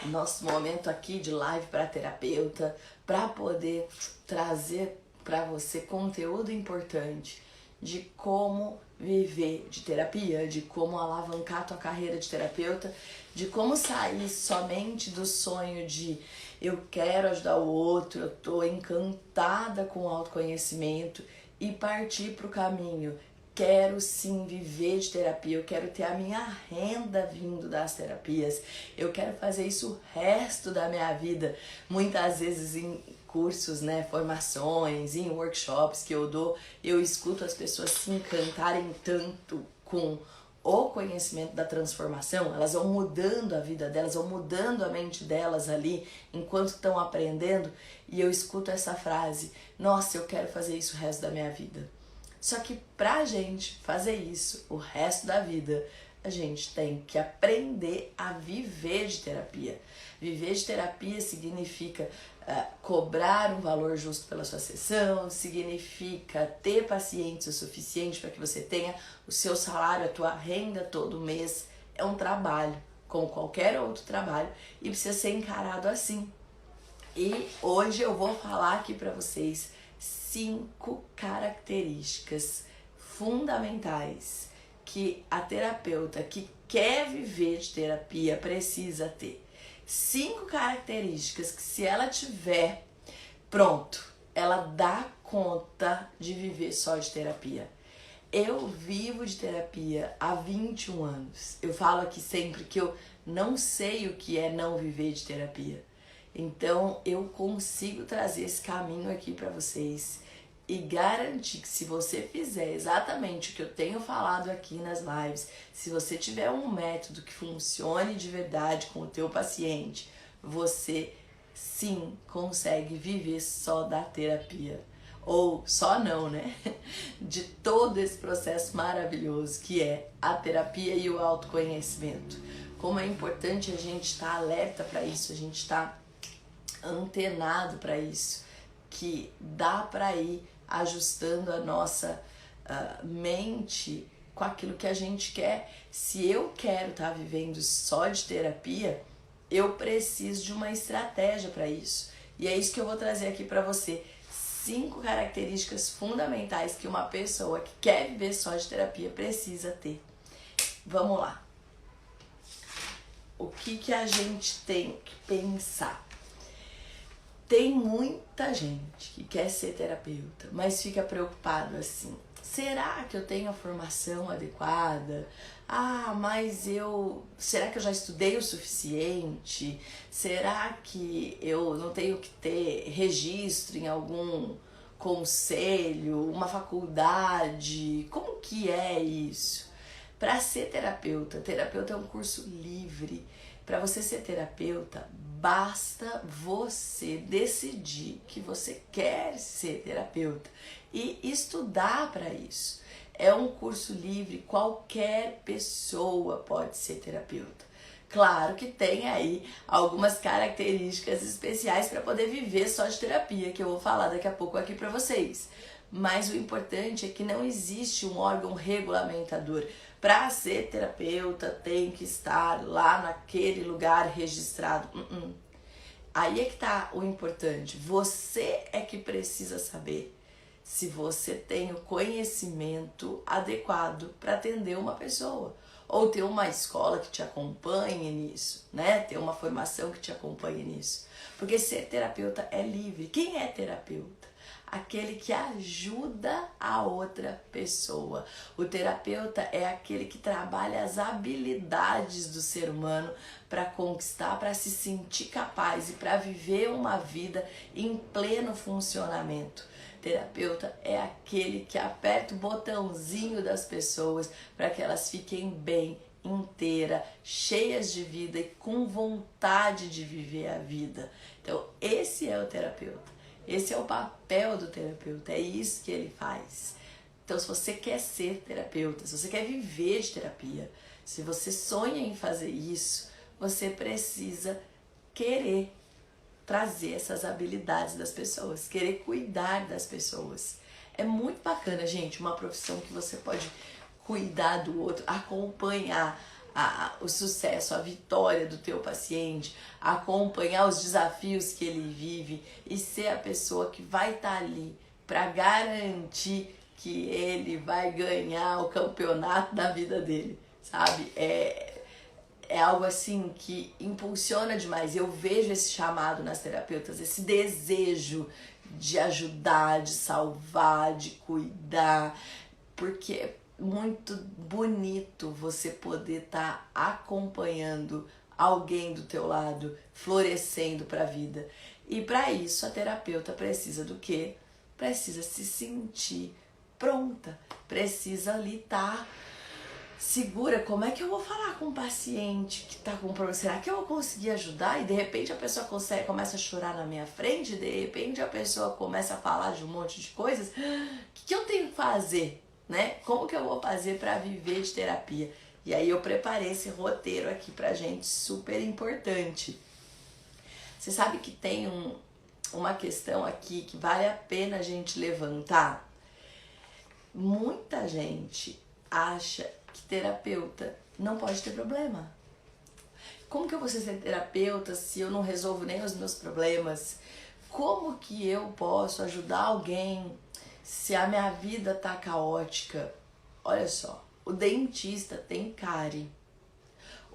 nosso momento aqui de live para terapeuta, para poder trazer para você conteúdo importante de como viver de terapia, de como alavancar a tua carreira de terapeuta, de como sair somente do sonho de eu quero ajudar o outro, eu tô encantada com o autoconhecimento e partir para o caminho. Quero sim viver de terapia, eu quero ter a minha renda vindo das terapias, eu quero fazer isso o resto da minha vida, muitas vezes em cursos, né, formações, em workshops que eu dou, eu escuto as pessoas se encantarem tanto com o conhecimento da transformação, elas vão mudando a vida delas, vão mudando a mente delas ali, enquanto estão aprendendo, e eu escuto essa frase, nossa, eu quero fazer isso o resto da minha vida. Só que pra gente fazer isso o resto da vida, a gente tem que aprender a viver de terapia. Viver de terapia significa cobrar um valor justo pela sua sessão, significa ter pacientes o suficiente para que você tenha o seu salário, a tua renda todo mês. É um trabalho, como qualquer outro trabalho, e precisa ser encarado assim. E hoje eu vou falar aqui para vocês 5 características fundamentais que a terapeuta que quer viver de terapia precisa ter. 5 características que, se ela tiver, pronto, ela dá conta de viver só de terapia. Eu vivo de terapia há 21 anos. Eu falo aqui sempre que eu não sei o que é não viver de terapia. Então eu consigo trazer esse caminho aqui para vocês e garantir que, se você fizer exatamente o que eu tenho falado aqui nas lives, se você tiver um método que funcione de verdade com o teu paciente, você sim consegue viver só da terapia. Ou só não, né? De todo esse processo maravilhoso que é a terapia e o autoconhecimento. Como é importante a gente estar alerta para isso, a gente estar antenado para isso, que dá para ir ajustando a nossa mente com aquilo que a gente quer. Se eu quero estar vivendo só de terapia, eu preciso de uma estratégia para isso. E é isso que eu vou trazer aqui para você. 5 características fundamentais que uma pessoa que quer viver só de terapia precisa ter. Vamos lá. O que a gente tem que pensar? Tem muita gente que quer ser terapeuta, mas fica preocupado assim. Será que eu tenho a formação adequada? Será que eu já estudei o suficiente? Será que eu não tenho que ter registro em algum conselho, uma faculdade? Como que é isso? Para ser terapeuta é um curso livre. Para você ser terapeuta, basta você decidir que você quer ser terapeuta e estudar para isso. É um curso livre, qualquer pessoa pode ser terapeuta. Claro que tem aí algumas características especiais para poder viver só de terapia, que eu vou falar daqui a pouco aqui para vocês. Mas o importante é que não existe um órgão regulamentador. Para ser terapeuta tem que estar lá naquele lugar registrado. Aí é que tá o importante. Você é que precisa saber se você tem o conhecimento adequado para atender uma pessoa. Ou ter uma escola que te acompanhe nisso, né? Ter uma formação que te acompanhe nisso. Porque ser terapeuta é livre. Quem é terapeuta? Aquele que ajuda a outra pessoa. O terapeuta é aquele que trabalha as habilidades do ser humano para conquistar, para se sentir capaz e para viver uma vida em pleno funcionamento. Terapeuta é aquele que aperta o botãozinho das pessoas para que elas fiquem bem, inteira, cheias de vida e com vontade de viver a vida. Então, esse é o terapeuta. Esse é o papel do terapeuta, é isso que ele faz. Então, se você quer ser terapeuta, se você quer viver de terapia, se você sonha em fazer isso, você precisa querer trazer essas habilidades das pessoas, querer cuidar das pessoas. É muito bacana, gente, uma profissão que você pode cuidar do outro, acompanhar o sucesso, a vitória do teu paciente, acompanhar os desafios que ele vive e ser a pessoa que vai estar ali para garantir que ele vai ganhar o campeonato da vida dele, sabe? É algo assim que impulsiona demais. Eu vejo esse chamado nas terapeutas, esse desejo de ajudar, de salvar, de cuidar, porque é muito bonito você poder estar acompanhando alguém do teu lado, florescendo para a vida. E para isso a terapeuta precisa do quê? Precisa se sentir pronta, precisa ali estar segura. Como é que eu vou falar com um paciente que está com um problema? Será que eu vou conseguir ajudar? E de repente a pessoa começa a chorar na minha frente, de repente a pessoa começa a falar de um monte de coisas. O que eu tenho que fazer? Né? Como que eu vou fazer para viver de terapia? E aí eu preparei esse roteiro aqui pra gente, super importante. Você sabe que tem uma questão aqui que vale a pena a gente levantar? Muita gente acha que terapeuta não pode ter problema. Como que eu vou ser terapeuta se eu não resolvo nem os meus problemas? Como que eu posso ajudar alguém se a minha vida tá caótica? Olha só, o dentista tem cárie.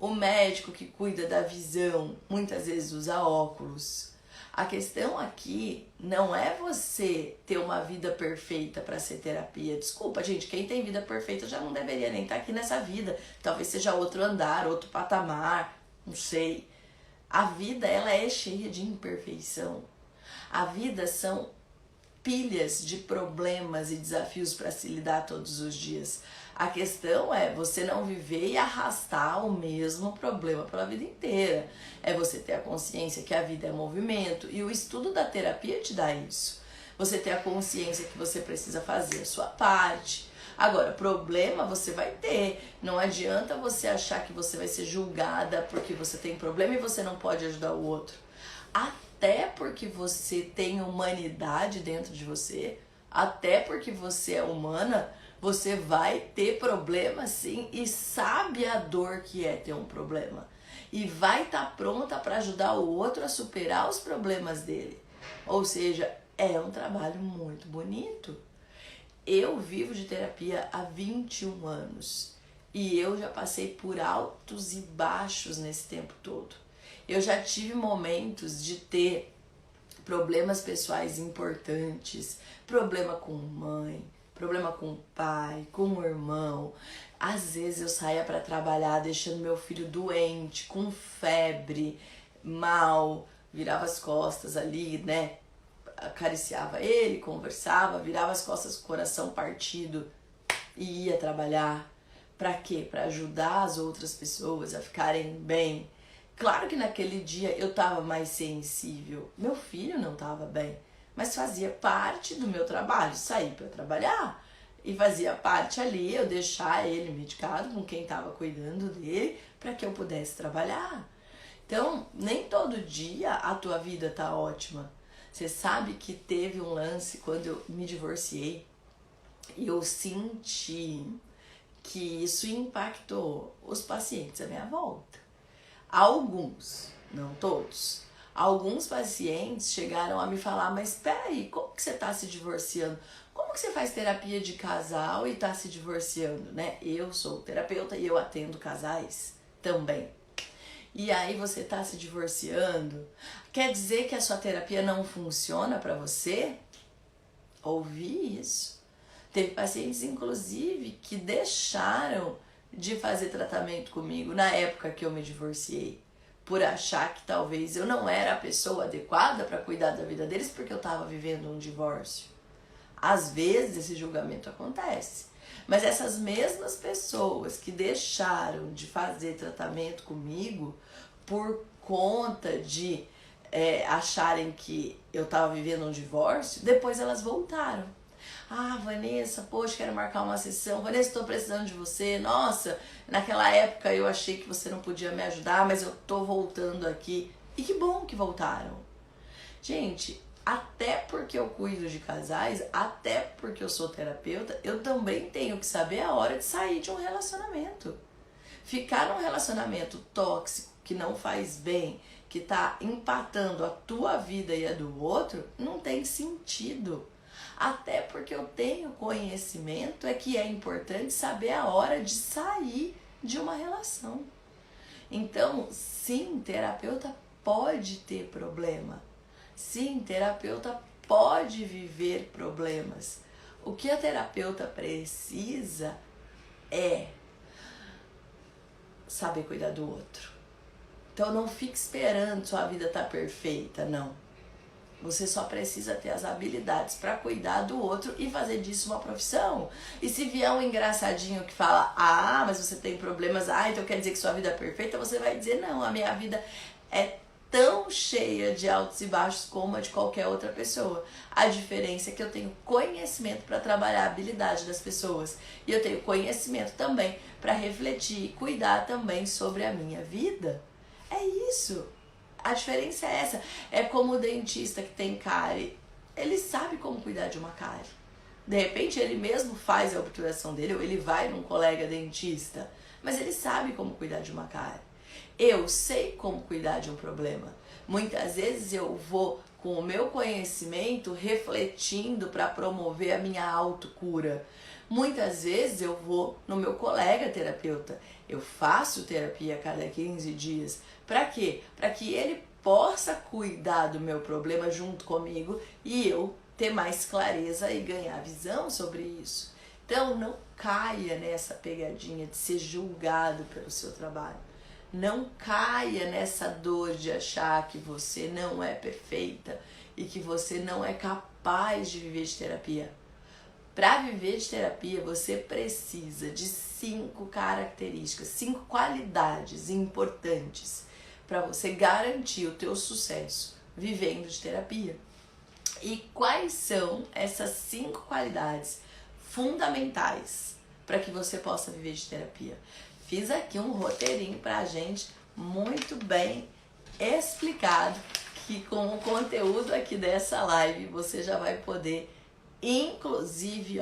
O médico que cuida da visão muitas vezes usa óculos. A questão aqui não é você ter uma vida perfeita para ser terapia. Desculpa, gente, quem tem vida perfeita já não deveria nem estar aqui nessa vida. Talvez seja outro andar, outro patamar, não sei. A vida, ela é cheia de imperfeição. A vida são pilhas de problemas e desafios para se lidar todos os dias. A questão é você não viver e arrastar o mesmo problema pela vida inteira. É você ter a consciência que a vida é movimento, e o estudo da terapia te dá isso. Você ter a consciência que você precisa fazer a sua parte. Agora, problema você vai ter. Não adianta você achar que você vai ser julgada porque você tem problema e você não pode ajudar o outro. Até porque você tem humanidade dentro de você, até porque você é humana, você vai ter problema sim e sabe a dor que é ter um problema. E vai estar pronta para ajudar o outro a superar os problemas dele. Ou seja, é um trabalho muito bonito. Eu vivo de terapia há 21 anos e eu já passei por altos e baixos nesse tempo todo. Eu já tive momentos de ter problemas pessoais importantes, problema com mãe, problema com o pai, com o irmão. Às vezes eu saía para trabalhar deixando meu filho doente, com febre, mal, virava as costas ali, né? Acariciava ele, conversava, virava as costas com o coração partido e ia trabalhar. Para quê? Para ajudar as outras pessoas a ficarem bem. Claro que naquele dia eu estava mais sensível, meu filho não estava bem, mas fazia parte do meu trabalho, sair para trabalhar e fazia parte ali eu deixar ele medicado com quem estava cuidando dele para que eu pudesse trabalhar. Então, nem todo dia a tua vida tá ótima. Você sabe que teve um lance quando eu me divorciei e eu senti que isso impactou os pacientes à minha volta. Alguns, não todos, alguns pacientes chegaram a me falar, mas peraí, como que você está se divorciando? Como que você faz terapia de casal e está se divorciando, né? Eu sou terapeuta e eu atendo casais também. E aí você está se divorciando? Quer dizer que a sua terapia não funciona para você? Ouvi isso. Teve pacientes, inclusive, que deixaram de fazer tratamento comigo na época que eu me divorciei, por achar que talvez eu não era a pessoa adequada para cuidar da vida deles porque eu estava vivendo um divórcio. Às vezes esse julgamento acontece, mas essas mesmas pessoas que deixaram de fazer tratamento comigo por conta de acharem que eu estava vivendo um divórcio, depois elas voltaram. Ah, Vanessa, poxa, quero marcar uma sessão. Vanessa, estou precisando de você. Nossa, naquela época eu achei que você não podia me ajudar, mas eu tô voltando aqui. E que bom que voltaram. Gente, até porque eu cuido de casais, até porque eu sou terapeuta, eu também tenho que saber a hora de sair de um relacionamento. Ficar num relacionamento tóxico que não faz bem, que tá empatando a tua vida e a do outro, não tem sentido. Até porque eu tenho conhecimento é que é importante saber a hora de sair de uma relação. Então, sim, terapeuta pode ter problema. Sim, terapeuta pode viver problemas. O que a terapeuta precisa é saber cuidar do outro. Então não fique esperando sua vida estar perfeita, não. Você só precisa ter as habilidades para cuidar do outro e fazer disso uma profissão. E se vier um engraçadinho que fala, ah, mas você tem problemas, ah, então quer dizer que sua vida é perfeita, você vai dizer, não, a minha vida é tão cheia de altos e baixos como a de qualquer outra pessoa. A diferença é que eu tenho conhecimento para trabalhar a habilidade das pessoas. E eu tenho conhecimento também para refletir e cuidar também sobre a minha vida. É isso. A diferença é essa. É como o dentista que tem cárie. Ele sabe como cuidar de uma cárie. De repente ele mesmo faz a obturação dele, ou ele vai num colega dentista, mas ele sabe como cuidar de uma cárie. Eu sei como cuidar de um problema. Muitas vezes eu vou com o meu conhecimento refletindo para promover a minha autocura. Muitas vezes eu vou no meu colega terapeuta. Eu faço terapia a cada 15 dias. Para quê? Para que ele possa cuidar do meu problema junto comigo e eu ter mais clareza e ganhar visão sobre isso. Então não caia nessa pegadinha de ser julgado pelo seu trabalho. Não caia nessa dor de achar que você não é perfeita e que você não é capaz de viver de terapia. Para viver de terapia, você precisa de 5 características, 5 qualidades importantes para você garantir o teu sucesso vivendo de terapia. E quais são essas 5 qualidades fundamentais para que você possa viver de terapia? Fiz aqui um roteirinho pra gente muito bem explicado, que com o conteúdo aqui dessa live você já vai poder, inclusive,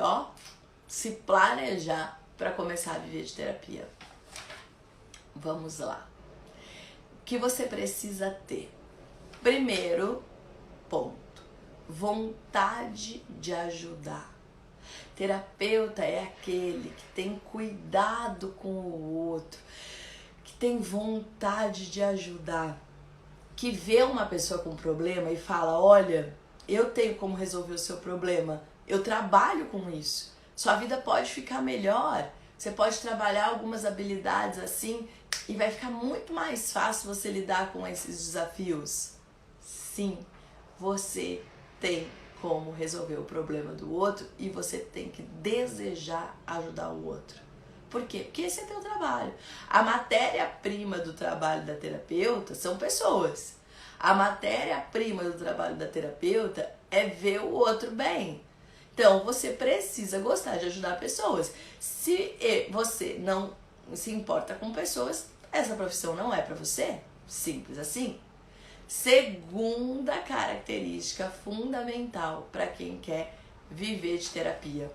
se planejar para começar a viver de terapia. Vamos lá. O que você precisa ter? Primeiro ponto, vontade de ajudar. Terapeuta é aquele que tem cuidado com o outro, que tem vontade de ajudar, que vê uma pessoa com problema e fala, olha, eu tenho como resolver o seu problema, eu trabalho com isso, sua vida pode ficar melhor, você pode trabalhar algumas habilidades assim e vai ficar muito mais fácil você lidar com esses desafios. Sim, você tem como resolver o problema do outro e você tem que desejar ajudar o outro. Por quê? Porque esse é teu trabalho. A matéria-prima do trabalho da terapeuta são pessoas. A matéria-prima do trabalho da terapeuta é ver o outro bem. Então, você precisa gostar de ajudar pessoas. Se você não se importa com pessoas, essa profissão não é para você. Simples assim. Segunda característica fundamental para quem quer viver de terapia: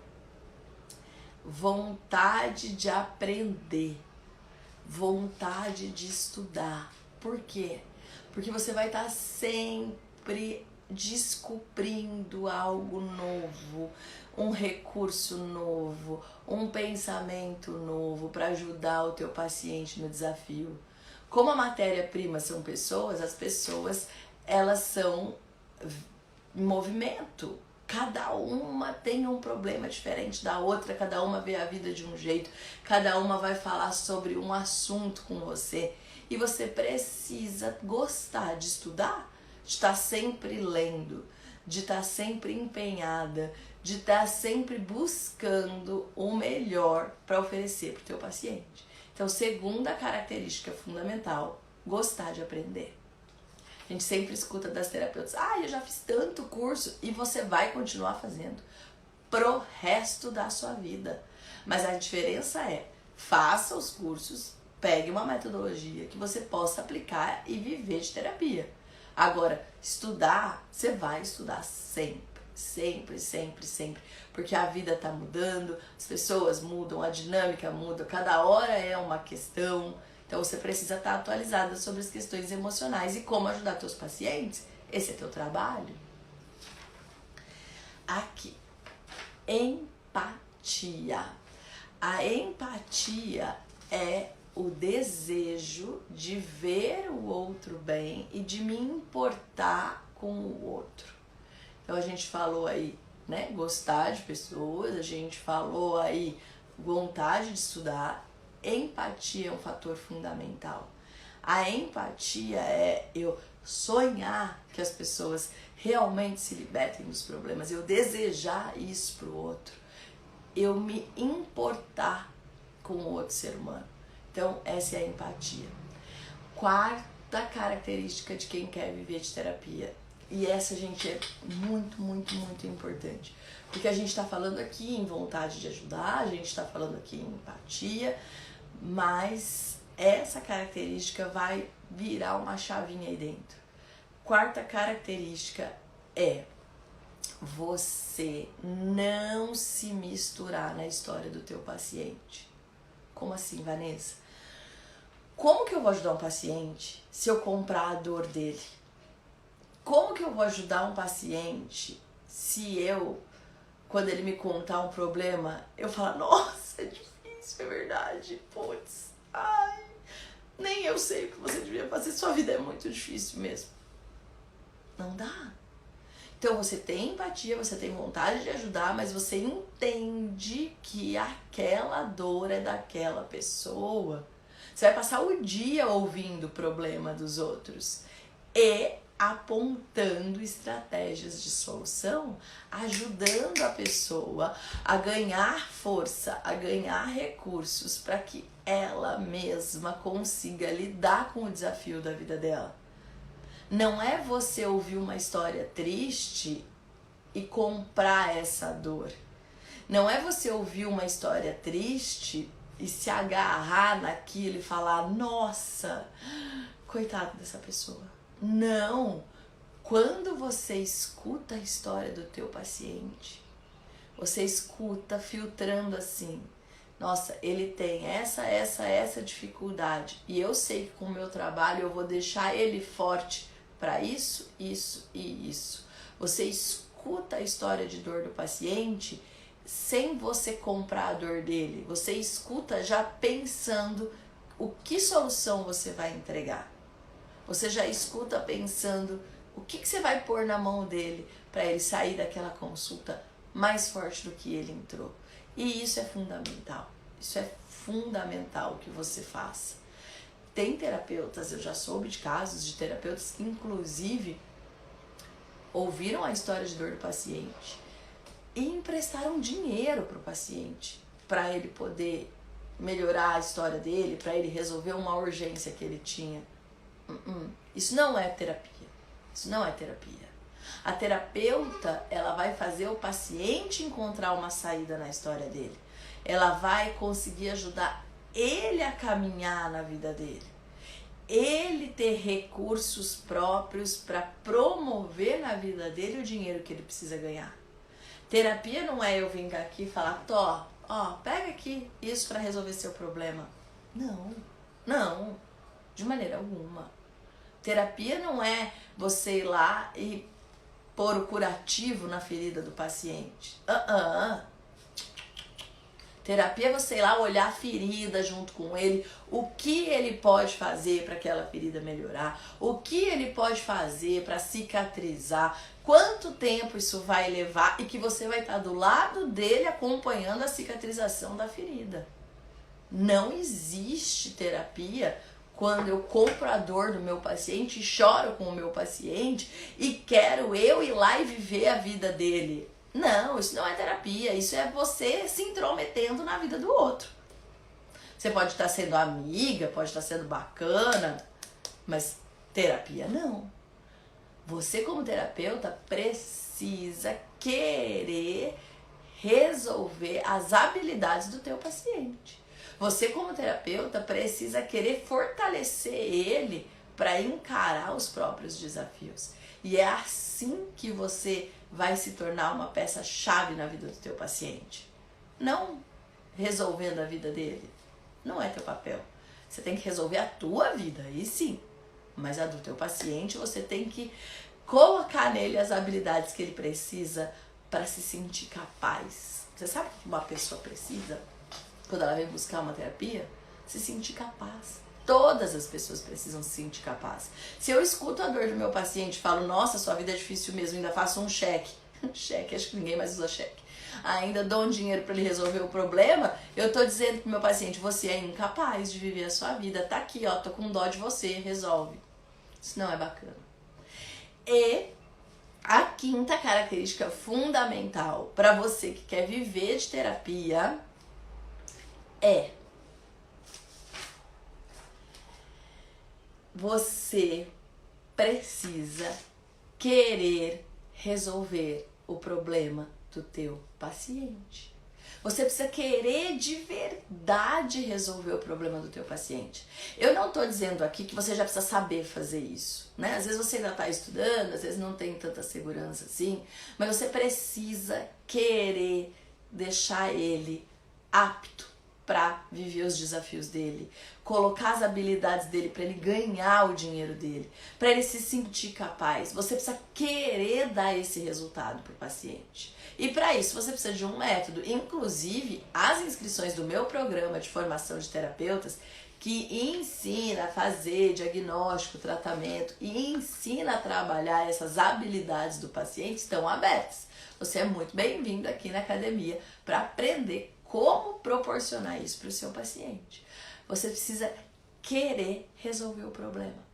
vontade de aprender, vontade de estudar. Por quê? Porque você vai estar sempre descobrindo algo novo, um recurso novo, um pensamento novo para ajudar o teu paciente no desafio. Como a matéria-prima são pessoas, as pessoas, elas são em movimento. Cada uma tem um problema diferente da outra, cada uma vê a vida de um jeito, cada uma vai falar sobre um assunto com você. E você precisa gostar de estudar, de estar sempre lendo, de estar sempre empenhada, de estar sempre buscando o melhor para oferecer para o teu paciente. Então, segunda característica fundamental, gostar de aprender. A gente sempre escuta das terapeutas, eu já fiz tanto curso, e você vai continuar fazendo pro resto da sua vida. Mas a diferença é, faça os cursos, pegue uma metodologia que você possa aplicar e viver de terapia. Agora, estudar, você vai estudar sempre. Sempre, sempre, sempre. Porque a vida tá mudando, as pessoas mudam, a dinâmica muda, cada hora é uma questão. Então você precisa estar atualizada sobre as questões emocionais e como ajudar teus pacientes. Esse é teu trabalho. Aqui, empatia. A empatia é o desejo de ver o outro bem e de me importar com o outro. Então a gente falou aí, né, gostar de pessoas, a gente falou aí vontade de estudar. Empatia é um fator fundamental. A empatia é eu sonhar que as pessoas realmente se libertem dos problemas, eu desejar isso pro outro, eu me importar com o outro ser humano. Então essa é a empatia. Quarta característica de quem quer viver de terapia. E essa, gente, é muito, muito, muito importante. Porque a gente está falando aqui em vontade de ajudar, a gente está falando aqui em empatia, mas essa característica vai virar uma chavinha aí dentro. Quarta característica é você não se misturar na história do teu paciente. Como assim, Vanessa? Como que eu vou ajudar um paciente se eu comprar a dor dele? Como que eu vou ajudar um paciente se eu, quando ele me contar um problema, eu falar, nossa, é difícil, é verdade, putz, ai, nem eu sei o que você devia fazer, sua vida é muito difícil mesmo. Não dá. Então você tem empatia, você tem vontade de ajudar, mas você entende que aquela dor é daquela pessoa. Você vai passar o dia ouvindo o problema dos outros e apontando estratégias de solução, ajudando a pessoa a ganhar força, a ganhar recursos para que ela mesma consiga lidar com o desafio da vida dela. Não é você ouvir uma história triste e comprar essa dor. Não é você ouvir uma história triste e se agarrar naquilo e falar, nossa, coitado dessa pessoa. Não! Quando você escuta a história do teu paciente, você escuta filtrando assim, nossa, ele tem essa dificuldade e eu sei que com o meu trabalho eu vou deixar ele forte para isso, isso e isso. Você escuta a história de dor do paciente sem você comprar a dor dele. Você escuta já pensando o que solução você vai entregar. Você já escuta pensando o que você vai pôr na mão dele para ele sair daquela consulta mais forte do que ele entrou. E isso é fundamental. Isso é fundamental que você faça. Tem terapeutas, eu já soube de casos de terapeutas que inclusive ouviram a história de dor do paciente e emprestaram dinheiro para o paciente, para ele poder melhorar a história dele, para ele resolver uma urgência que ele tinha. Isso não é terapia. Isso não é terapia. A terapeuta, ela vai fazer o paciente encontrar uma saída na história dele. Ela vai conseguir ajudar ele a caminhar na vida dele. Ele ter recursos próprios para promover na vida dele o dinheiro que ele precisa ganhar. Terapia não é eu vir aqui e falar, pega aqui isso para resolver seu problema. Não, de maneira alguma. Terapia não é você ir lá e pôr o curativo na ferida do paciente. Terapia é você ir lá olhar a ferida junto com ele, o que ele pode fazer para aquela ferida melhorar, o que ele pode fazer para cicatrizar, quanto tempo isso vai levar e que você vai estar do lado dele acompanhando a cicatrização da ferida. Não existe terapia quando eu compro a dor do meu paciente, choro com o meu paciente e quero eu ir lá e viver a vida dele. Não, isso não é terapia, isso é você se intrometendo na vida do outro. Você pode estar sendo amiga, pode estar sendo bacana, mas terapia não. Você como terapeuta precisa querer resolver as habilidades do teu paciente. Você como terapeuta precisa querer fortalecer ele para encarar os próprios desafios. E é assim que você vai se tornar uma peça-chave na vida do teu paciente. Não resolvendo a vida dele. Não é teu papel. Você tem que resolver a tua vida, aí sim. Mas a do teu paciente, você tem que colocar nele as habilidades que ele precisa para se sentir capaz. Você sabe o que uma pessoa precisa quando ela vem buscar uma terapia? Se sentir capaz. Todas as pessoas precisam se sentir capazes. Se eu escuto a dor do meu paciente e falo, nossa, sua vida é difícil mesmo, ainda faço um cheque. Cheque, acho que ninguém mais usa cheque. Ainda dou um dinheiro para ele resolver o problema, eu tô dizendo pro meu paciente, você é incapaz de viver a sua vida. Tá aqui, ó, tô com dó de você, resolve. Isso não é bacana. E a quinta característica fundamental para você que quer viver de terapia é você precisa querer resolver o problema do teu paciente. Você precisa querer de verdade resolver o problema do teu paciente. Eu não estou dizendo aqui que você já precisa saber fazer isso, né? Às vezes você ainda está estudando, às vezes não tem tanta segurança assim, mas você precisa querer deixar ele apto para viver os desafios dele, colocar as habilidades dele para ele ganhar o dinheiro dele, para ele se sentir capaz. Você precisa querer dar esse resultado para o paciente. E para isso você precisa de um método. Inclusive, as inscrições do meu programa de formação de terapeutas, que ensina a fazer diagnóstico, tratamento e ensina a trabalhar essas habilidades do paciente, estão abertas. Você é muito bem-vindo aqui na academia para aprender como proporcionar isso para o seu paciente. Você precisa querer resolver o problema.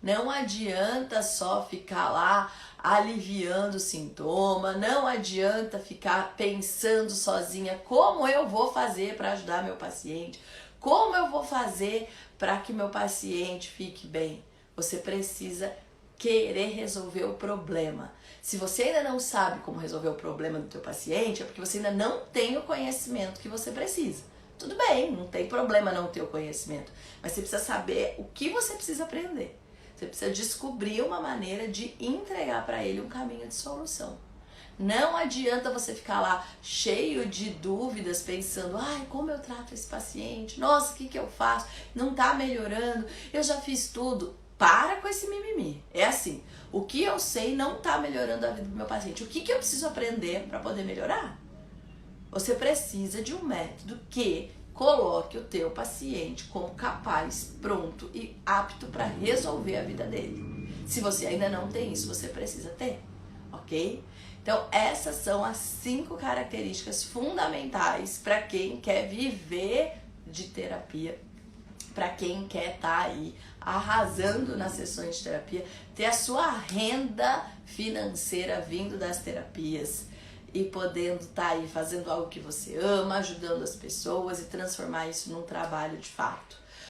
Não adianta só ficar lá aliviando o sintoma, não adianta ficar pensando sozinha como eu vou fazer para ajudar meu paciente, como eu vou fazer para que meu paciente fique bem. Você precisa querer resolver o problema. Se você ainda não sabe como resolver o problema do teu paciente, é porque você ainda não tem o conhecimento que você precisa. Tudo bem, não tem problema não ter o conhecimento, mas você precisa saber o que você precisa aprender. Você precisa descobrir uma maneira de entregar para ele um caminho de solução. Não adianta você ficar lá cheio de dúvidas, pensando, ai, como eu trato esse paciente? Nossa, o que eu faço? Não tá melhorando, eu já fiz tudo. Para com esse mimimi. É assim, o que eu sei não tá melhorando a vida do meu paciente. O que eu preciso aprender para poder melhorar? Você precisa de um método que coloque o teu paciente como capaz, pronto e apto para resolver a vida dele. Se você ainda não tem isso, você precisa ter, ok? Então, essas são as 5 características fundamentais para quem quer viver de terapia, para quem quer estar aí arrasando nas sessões de terapia, ter a sua renda financeira vindo das terapias e podendo estar aí fazendo algo que você ama, ajudando as pessoas e transformar isso num trabalho de fato.